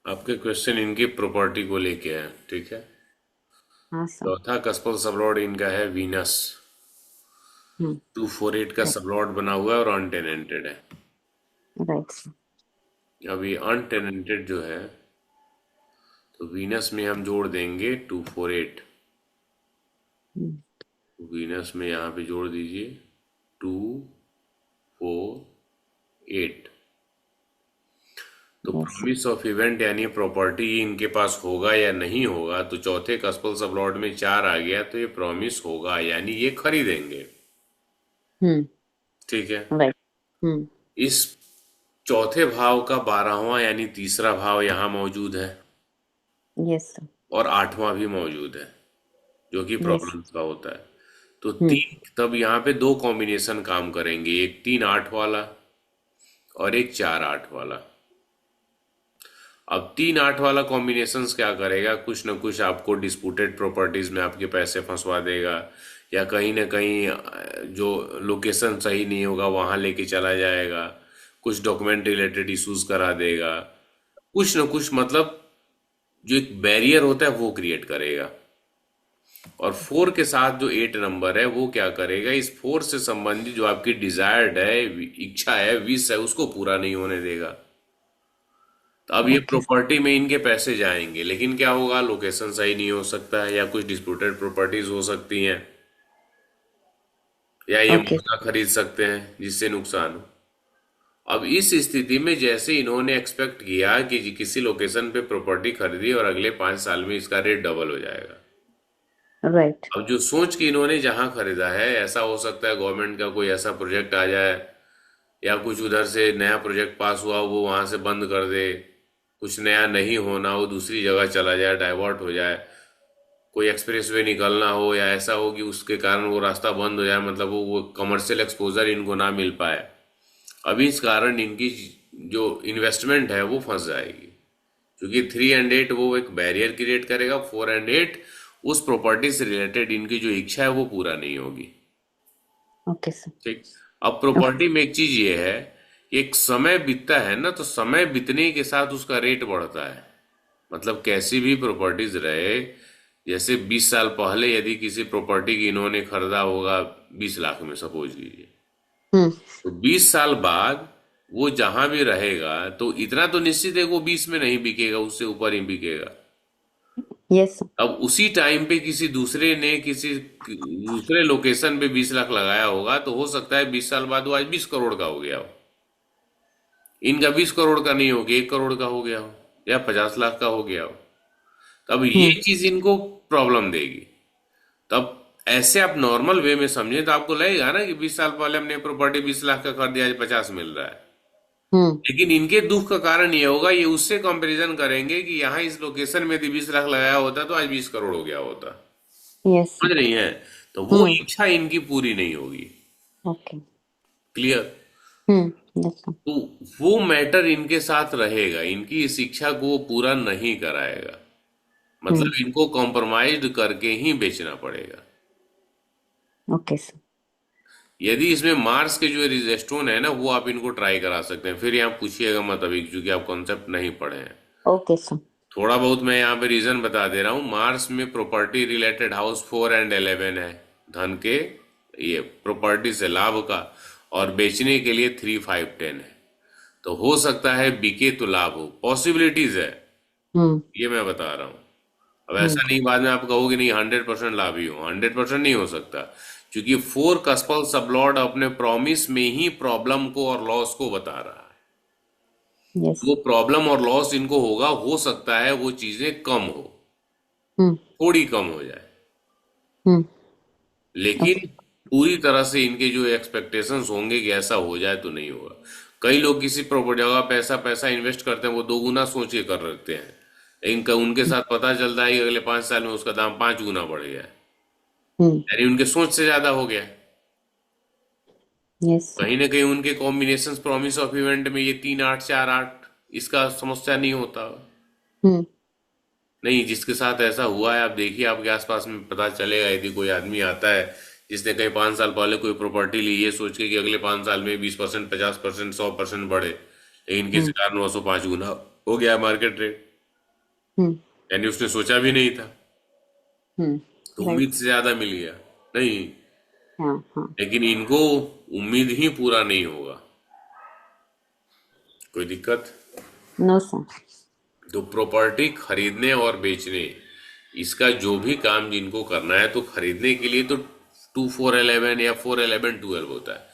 आपके क्वेश्चन इनकी प्रॉपर्टी को लेके है, ठीक है। हाँ सर। चौथा कस्पल सबलॉर्ड इनका है वीनस। हम्म। 248 का सबलॉर्ड बना हुआ है और अनटेनेंटेड है। Right sir. अब ये अनटेनेंटेड जो है, तो वीनस में हम जोड़ देंगे 248। हम्म। वीनस में यहाँ पे जोड़ दीजिए 248। तो yes sir. Promise of event यानी प्रॉपर्टी इनके पास होगा या नहीं होगा, तो चौथे कस्पल सबलॉर्ड में 4 आ गया, तो ये प्रॉमिस होगा यानी ये खरीदेंगे। हम्म। ठीक है। राइट। हम्म। इस चौथे भाव का 12वां यानी तीसरा भाव यहाँ मौजूद है, यस सर। और 8वां भी मौजूद है, जो कि यस। प्रॉब्लम का होता है। तो हम्म। तीन, तब यहाँ पे दो कॉम्बिनेशन काम करेंगे, एक 3-8 वाला और एक 4-8 वाला। अब 3-8 वाला कॉम्बिनेशंस क्या करेगा, कुछ न कुछ आपको डिस्प्यूटेड प्रॉपर्टीज में आपके पैसे फंसवा देगा, या कहीं ना कहीं जो लोकेशन सही नहीं होगा वहां लेके चला जाएगा, कुछ डॉक्यूमेंट रिलेटेड इश्यूज करा देगा, कुछ न कुछ, मतलब जो एक बैरियर होता है वो क्रिएट करेगा। और 4 के साथ जो 8 नंबर है वो क्या करेगा, इस 4 से संबंधित जो आपकी डिजायर्ड है, इच्छा है, विश है, उसको पूरा नहीं होने देगा। तो अब ये ओके सर। प्रॉपर्टी में इनके पैसे जाएंगे, लेकिन क्या होगा, लोकेशन सही नहीं हो सकता है, या कुछ डिस्प्यूटेड प्रॉपर्टीज हो सकती हैं, या ये ओके। महंगा खरीद सकते हैं जिससे नुकसान हो। अब इस स्थिति में जैसे इन्होंने एक्सपेक्ट किया कि किसी लोकेशन पे प्रॉपर्टी खरीदी और अगले 5 साल में इसका रेट डबल हो जाएगा। राइट। अब जो सोच के इन्होंने जहां खरीदा है, ऐसा हो सकता है गवर्नमेंट का कोई ऐसा प्रोजेक्ट आ जाए, या कुछ उधर से नया प्रोजेक्ट पास हुआ वो वहां से बंद कर दे, कुछ नया नहीं होना, वो दूसरी जगह चला जाए, डाइवर्ट हो जाए, कोई एक्सप्रेसवे निकलना हो, या ऐसा हो कि उसके कारण वो रास्ता बंद हो जाए, मतलब वो कमर्शियल एक्सपोजर इनको ना मिल पाए। अभी इस कारण इनकी जो इन्वेस्टमेंट है वो फंस जाएगी, क्योंकि 3 और 8 वो एक बैरियर क्रिएट करेगा, 4 और 8 उस प्रॉपर्टी से रिलेटेड इनकी जो इच्छा है वो पूरा नहीं होगी। Okay sir. ठीक। अब प्रॉपर्टी में एक चीज ये है कि एक समय बीतता है ना, तो समय बीतने के साथ उसका रेट बढ़ता है। मतलब कैसी भी प्रॉपर्टीज रहे, जैसे 20 साल पहले यदि किसी प्रॉपर्टी की इन्होंने खरीदा होगा 20 लाख में, सपोज कीजिए, हम्म। तो 20 साल बाद वो जहां भी रहेगा तो इतना तो निश्चित है वो 20 में नहीं बिकेगा, उससे ऊपर ही बिकेगा। Yes sir. अब उसी टाइम पे किसी दूसरे ने किसी दूसरे लोकेशन पे 20 लाख लगाया होगा, तो हो सकता है 20 साल बाद वो आज 20 करोड़ का हो गया हो। इनका 20 करोड़ का नहीं हो गया, 1 करोड़ का हो गया हो, या 50 लाख का हो गया हो। तब ये हम्म। चीज इनको प्रॉब्लम देगी। तब ऐसे आप नॉर्मल वे में समझे तो आपको लगेगा ना कि 20 साल पहले हमने प्रॉपर्टी 20 लाख का खरीदी, आज 50 मिल रहा है। हम्म। लेकिन इनके दुख का कारण ये होगा, ये उससे कंपैरिजन करेंगे कि यहाँ इस लोकेशन में यदि 20 लाख लगाया होता तो आज 20 करोड़ हो गया होता। यस समझ सर। रही हैं? तो वो हम्म। इच्छा इनकी पूरी नहीं होगी। ओके। क्लियर? Yes sir. तो वो मैटर इनके साथ रहेगा, इनकी इस इच्छा को वो पूरा नहीं कराएगा। हम्म। मतलब इनको कॉम्प्रोमाइज करके ही बेचना पड़ेगा। Okay sir. यदि इसमें मार्स के जो रिजेस्टोन है ना, वो आप इनको ट्राई करा सकते हैं, फिर यहाँ पूछिएगा मत अभी, क्योंकि आप कॉन्सेप्ट नहीं पढ़े हैं। Okay sir. थोड़ा बहुत मैं यहाँ पे रीजन बता दे रहा हूँ। मार्स में प्रॉपर्टी रिलेटेड हाउस 4 और 11 है, धन के, ये प्रॉपर्टी से लाभ का, और बेचने के लिए 3, 5, 10 है। तो हो सकता है बिके तो लाभ हो, पॉसिबिलिटीज है, हम्म। ये मैं बता रहा हूँ। अब हम्म। ऐसा नहीं बाद में आप कहोगे नहीं 100% लाभ ही हो, 100% नहीं हो सकता, क्योंकि 4 कस्पल सबलॉर्ड अपने प्रॉमिस में ही प्रॉब्लम को और लॉस को बता रहा है। यस। वो प्रॉब्लम और लॉस इनको होगा, हो सकता है वो चीजें कम हो, हम्म। थोड़ी कम हो जाए, हम्म। लेकिन ओके। पूरी तरह से इनके जो एक्सपेक्टेशंस होंगे कि ऐसा हो जाए तो नहीं होगा। कई लोग किसी प्रॉपर्टी जगह पैसा पैसा इन्वेस्ट करते हैं, वो 2 गुना सोच के कर रखते हैं, लेकिन उनके साथ पता चलता है कि अगले 5 साल में उसका दाम 5 गुना बढ़ गया है, हम्म। यानी उनके सोच से ज्यादा हो गया है। Yes sir. कहीं ना कहीं उनके कॉम्बिनेशन प्रॉमिस ऑफ इवेंट में ये 3, 8, 4, 8, इसका समस्या नहीं होता। हम्म। नहीं, जिसके साथ ऐसा हुआ है, आप देखिए आपके आसपास में पता चलेगा, यदि कोई आदमी आता है जिसने कहीं 5 साल पहले कोई प्रॉपर्टी ली, ये सोच के कि अगले 5 साल में 20%, 50%, 100% बढ़े, लेकिन किसी हम्म। कारण 905 गुना हो गया मार्केट रेट। हम्म यानी उसने सोचा भी नहीं था, तो राइट। उम्मीद से ज्यादा मिल गया। नहीं, हाँ हाँ। लेकिन इनको उम्मीद ही पूरा नहीं होगा। कोई दिक्कत? No sir. तो प्रॉपर्टी खरीदने और बेचने, इसका जो भी काम जिनको करना है, तो खरीदने के लिए तो 2 4 11 या 4 11 12 होता है,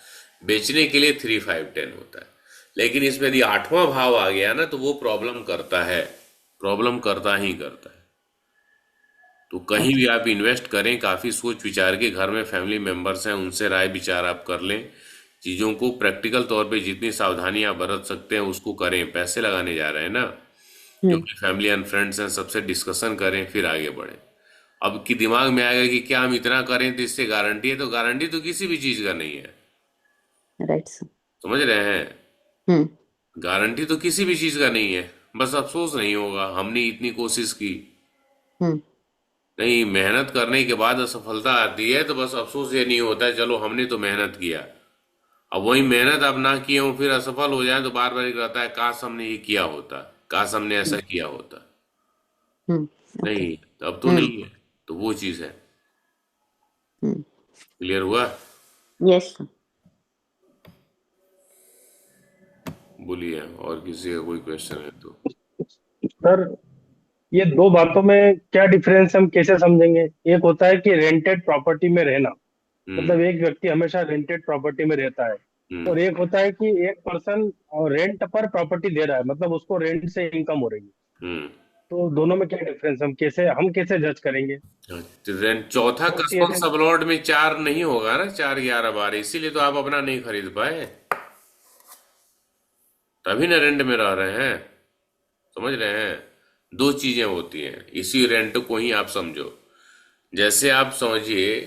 बेचने के लिए 3 5 10 होता है। लेकिन इसमें यदि आठवां भाव आ गया ना, तो वो प्रॉब्लम करता है, प्रॉब्लम करता ही करता है। तो कहीं ओके। भी आप इन्वेस्ट करें, काफी सोच विचार के, घर में फैमिली मेंबर्स हैं उनसे राय विचार आप कर लें, चीजों को प्रैक्टिकल तौर पे जितनी सावधानी आप बरत सकते हैं उसको करें। पैसे लगाने जा रहे हैं ना, जो हम्म अपनी फैमिली एंड फ्रेंड्स हैं सबसे डिस्कशन करें, फिर आगे बढ़ें। अब की दिमाग में आएगा कि क्या हम इतना करें तो इससे गारंटी है, तो गारंटी तो किसी भी चीज का नहीं है। Right sir. समझ रहे हैं? हम्म गारंटी तो किसी भी चीज का नहीं है, बस अफसोस नहीं होगा हमने इतनी कोशिश की। हम्म नहीं, मेहनत करने के बाद असफलता आती है तो बस अफसोस ये नहीं होता है चलो हमने तो मेहनत किया। अब वही मेहनत आप ना किए हो फिर असफल हो जाए, तो बार बार एक रहता है काश हमने ये किया होता, काश हमने ऐसा किया होता। ओके। नहीं, अब तो हम्म नहीं है। तो वो चीज है। हम्म क्लियर हुआ? Yes sir. बोलिए, और किसी का कोई क्वेश्चन है तो। सर, ये दो बातों में क्या डिफरेंस हम कैसे समझेंगे? एक होता है कि रेंटेड प्रॉपर्टी में रहना, हम्म। मतलब एक व्यक्ति हमेशा रेंटेड प्रॉपर्टी में रहता है। हम्म। और एक होता है कि एक पर्सन रेंट पर प्रॉपर्टी दे रहा है, मतलब उसको रेंट से इनकम हो रही है। हम्म। तो दोनों में क्या डिफरेंस, हम कैसे जज करेंगे? तो then चौथा बहुत सी कस्टम ऐसे। सबलॉट में 4 नहीं होगा ना, 4 11 12, इसीलिए तो आप अपना नहीं खरीद पाए, तभी ना रेंट में रह रहे हैं। समझ रहे हैं? दो चीजें होती हैं, इसी रेंट को ही आप समझो। जैसे आप समझिए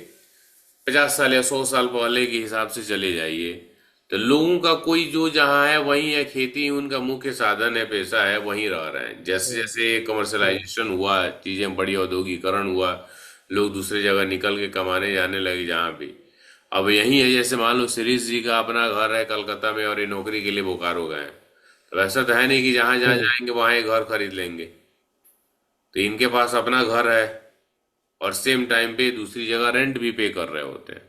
50 साल या 100 साल पहले के हिसाब से चले जाइए, तो लोगों का कोई जो जहाँ है वहीं है, खेती उनका मुख्य साधन है, पैसा है, वहीं रह रहे हैं। जैसे हम्म, जैसे हम्म, कमर्शलाइजेशन हुआ, चीजें बड़ी औद्योगिकरण हुआ, लोग दूसरे जगह निकल के कमाने जाने लगे जहाँ भी। अब यही है, जैसे मान लो शिरीष जी का अपना घर है कलकत्ता में और ये नौकरी के लिए बोकारो गए हैं। तो ऐसा तो है नहीं कि जहां जहां हम्म, जाएंगे वहां ये घर खरीद लेंगे। तो इनके पास अपना घर है और सेम टाइम पे दूसरी जगह रेंट भी पे कर रहे होते हैं।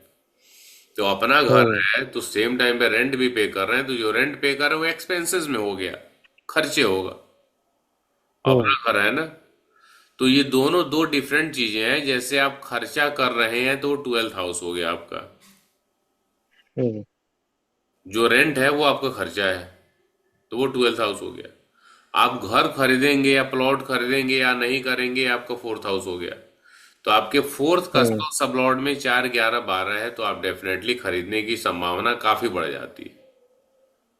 तो अपना घर हम्म, है तो सेम टाइम पे रेंट भी पे कर रहे हैं, तो जो रेंट पे कर रहे हैं वो एक्सपेंसेस में हो गया, खर्चे होगा। अपना हम्म, घर है ना। तो ये दोनों दो डिफरेंट चीजें हैं। जैसे आप खर्चा कर रहे हैं तो 12th हाउस हो गया आपका, हम्म, जो रेंट है वो आपका खर्चा है, तो वो 12th हाउस हो गया। आप घर खरीदेंगे या प्लॉट खरीदेंगे या नहीं करेंगे, आपका 4th हाउस हो गया। तो आपके 4th हम्म, कस्टम सबलॉट में 4 11 12 है, तो आप डेफिनेटली खरीदने की संभावना काफी बढ़ जाती है।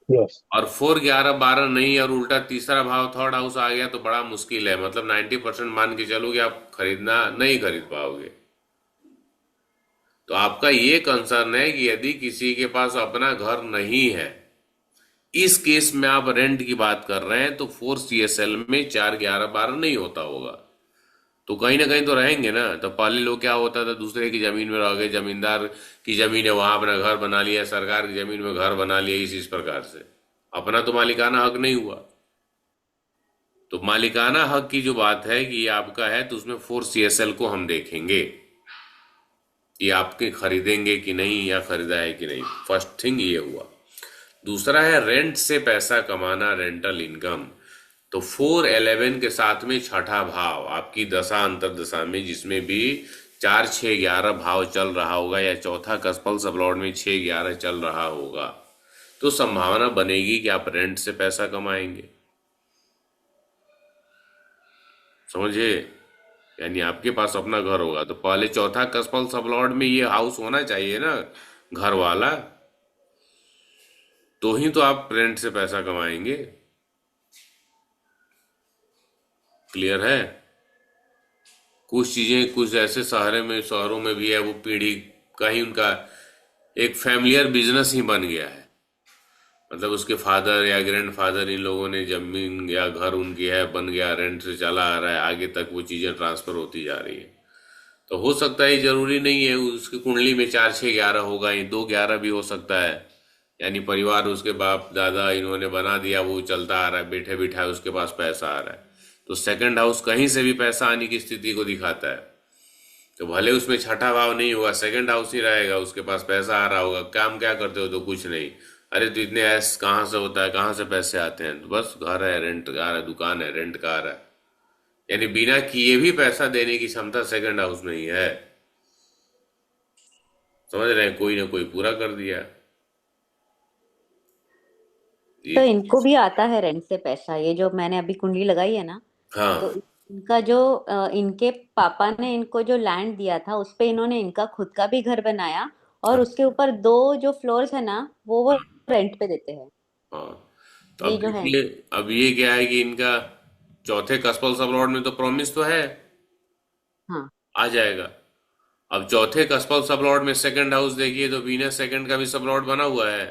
यस। और 4 11 12 नहीं, और उल्टा तीसरा भाव 3rd हाउस आ गया, तो बड़ा मुश्किल है। मतलब 90% मान के चलो कि आप खरीदना नहीं खरीद पाओगे। तो आपका ये कंसर्न है कि यदि किसी के पास अपना घर नहीं है, इस केस में आप रेंट की बात कर रहे हैं, तो 4 CSL में 4 11 12 नहीं होता होगा। तो कहीं ना कहीं तो रहेंगे ना। तो पहले लोग क्या होता था, दूसरे की जमीन में रह गए, जमींदार की जमीन है वहां अपना घर बना लिया, सरकार की जमीन में घर बना लिया, इस प्रकार से अपना तो मालिकाना हक नहीं हुआ। तो मालिकाना हक की जो बात है कि ये आपका है, तो उसमें 4 CSL को हम देखेंगे कि आपके खरीदेंगे कि नहीं या खरीदा है कि नहीं। फर्स्ट थिंग ये हुआ। दूसरा है रेंट से पैसा कमाना, रेंटल इनकम। तो 4 11 के साथ में छठा भाव आपकी दशा अंतरदशा में, जिसमें भी 4 6 11 भाव चल रहा होगा, या चौथा कस्पल सबलॉर्ड में 6 11 चल रहा होगा, तो संभावना बनेगी कि आप रेंट से पैसा कमाएंगे। समझे? यानी आपके पास अपना घर होगा, तो पहले चौथा कस्पल सबलॉर्ड में ये हाउस होना चाहिए ना, घर वाला। तो ही तो आप रेंट से पैसा कमाएंगे। क्लियर है? कुछ चीजें कुछ ऐसे शहरों में भी है, वो पीढ़ी का ही उनका एक फैमिलियर बिजनेस ही बन गया है। मतलब उसके फादर या ग्रैंडफादर, इन लोगों ने जमीन या घर उनकी है, बन गया, रेंट से चला आ रहा है, आगे तक वो चीजें ट्रांसफर होती जा रही है। तो हो सकता है, जरूरी नहीं है उसकी कुंडली में 4 6 11 होगा, ये 2 11 भी हो सकता है। यानी परिवार उसके बाप दादा इन्होंने बना दिया, वो चलता आ रहा है, बैठे बिठाए उसके पास पैसा आ रहा है। तो सेकंड हाउस कहीं से भी पैसा आने की स्थिति को दिखाता है। तो भले उसमें छठा भाव नहीं होगा, सेकंड हाउस ही रहेगा, उसके पास पैसा आ रहा होगा। काम क्या करते हो? तो कुछ नहीं। अरे तो इतने ऐस कहाँ से होता है, कहाँ से पैसे आते हैं? तो बस घर है, रेंट कार है, दुकान है, रेंट कार है। यानी बिना किए भी पैसा देने की क्षमता सेकंड हाउस में ही है। समझ रहे हैं? कोई ना कोई पूरा कर दिया ये। तो इनको भी आता है रेंट से पैसा, ये जो मैंने अभी कुंडली लगाई है ना, तो हाँ इनका जो इनके पापा ने इनको जो लैंड दिया था उस पे इन्होंने इनका खुद का भी घर बनाया, और हाँ उसके ऊपर दो जो फ्लोर्स है ना वो रेंट पे देते हैं। हाँ। तो ये अब जो है। देखिए, अब ये क्या है कि इनका चौथे कस्पल सब लॉर्ड में तो प्रॉमिस तो है, हाँ। आ जाएगा। अब चौथे कस्पल सब लॉर्ड में सेकंड हाउस देखिए, तो वीनस सेकंड का भी सब लॉर्ड बना हुआ है।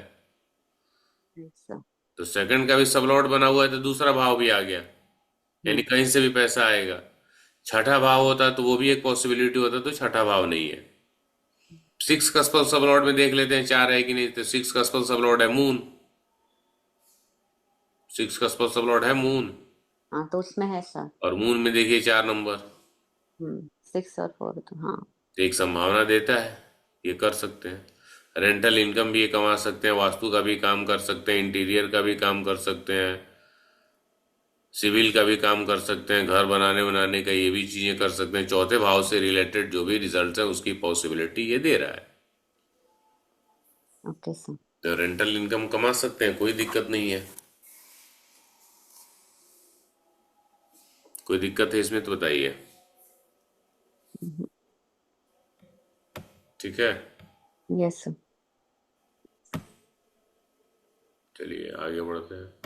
ऐसा। तो सेकंड का भी सब लॉर्ड बना हुआ है, तो दूसरा भाव भी आ गया। यानी हम्म। कहीं से भी पैसा आएगा। छठा भाव होता तो वो भी एक पॉसिबिलिटी होता, तो छठा भाव नहीं है। सिक्स कस्पल सब लॉर्ड में देख लेते हैं, चार है कि नहीं। तो सिक्स कस्पल सब लॉर्ड है मून। सिक्स कस्पल सब लॉर्ड है मून। हाँ तो उसमें है सर। और मून में देखिए 4 नंबर। 6 और 4 तो हाँ। तो एक संभावना देता है, ये कर सकते हैं। रेंटल इनकम भी ये कमा सकते हैं, वास्तु का भी काम कर सकते हैं, इंटीरियर का भी काम कर सकते हैं, सिविल का भी काम कर सकते हैं, घर बनाने बनाने का ये भी चीजें कर सकते हैं। चौथे भाव से रिलेटेड जो भी रिजल्ट है उसकी पॉसिबिलिटी ये दे रहा है। Okay sir. तो रेंटल इनकम कमा सकते हैं, कोई दिक्कत नहीं है। कोई दिक्कत है इसमें तो बताइए। ठीक है, यस सर। चलिए आगे बढ़ते हैं।